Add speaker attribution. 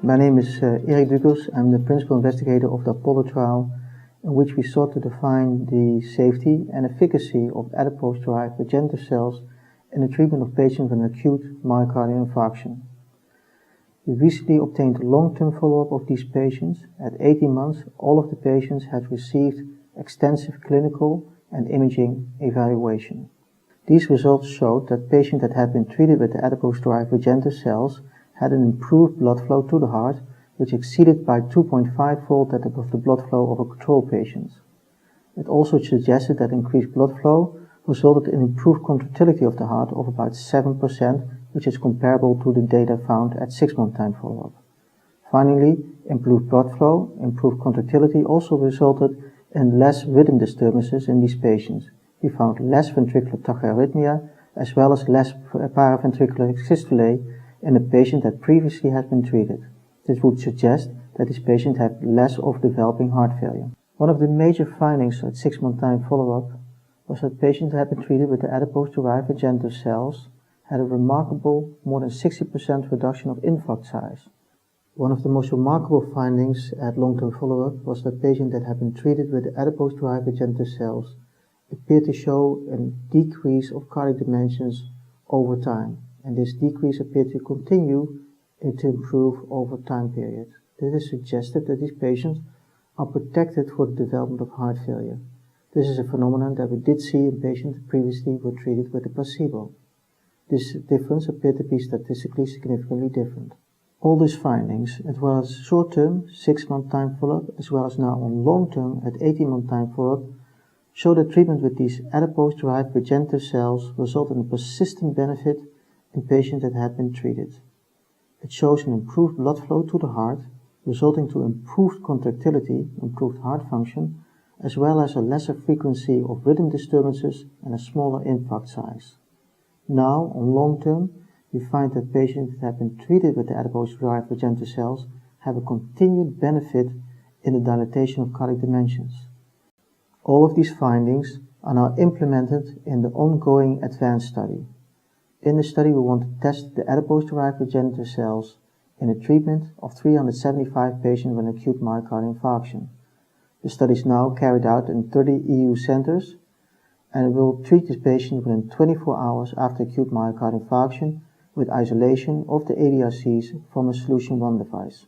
Speaker 1: My name is Erik Dukers. I'm the principal investigator of the Apollo trial, in which we sought to define the safety and efficacy of adipose-derived regenerative cells in the treatment of patients with an acute myocardial infarction. We recently obtained long-term follow-up of these patients. At 18 months, all of the patients had received extensive clinical and imaging evaluation. These results showed that patients that had been treated with the adipose-derived regenerative cells had an improved blood flow to the heart, which exceeded by 2.5-fold that of the blood flow of a control patient. It also suggested that increased blood flow resulted in improved contractility of the heart of about 7%, which is comparable to the data found at 6-month time follow-up. Finally, improved blood flow, improved contractility also resulted in less rhythm disturbances in these patients. We found less ventricular tachyarrhythmia as well as less paraventricular systole in a patient that previously had been treated. This would suggest that this patient had less of developing heart failure. One of the major findings at 6-month time follow-up was that patients that had been treated with the adipose-derived regenerative cells had a remarkable more than 60% reduction of infarct size. One of the most remarkable findings at long-term follow-up was that patients that had been treated with the adipose-derived regenerative cells appeared to show a decrease of cardiac dimensions over time, and this decrease appeared to continue and to improve over time period. This is suggestive that these patients are protected for the development of heart failure. This is a phenomenon that we did see in patients that previously were treated with a placebo. This difference appeared to be statistically significantly different. All these findings, as well as short-term 6-month time follow-up, as well as now on long-term at 18-month time follow-up, show that treatment with these adipose-derived regenerative cells resulted in a persistent benefit in patients that had been treated. It shows an improved blood flow to the heart, resulting to improved contractility, improved heart function, as well as a lesser frequency of rhythm disturbances and a smaller infarct size. Now, on long term, we find that patients that have been treated with the adipose-derived regenerative cells have a continued benefit in the dilatation of cardiac dimensions. All of these findings are now implemented in the ongoing ADVANCE study. In the study, we want to test the adipose-derived regenerative cells in the treatment of 375 patients with acute myocardial infarction. The study is now carried out in 30 EU centers, and it will treat these patients within 24 hours after acute myocardial infarction with isolation of the ADRCs from a Solution 1 device.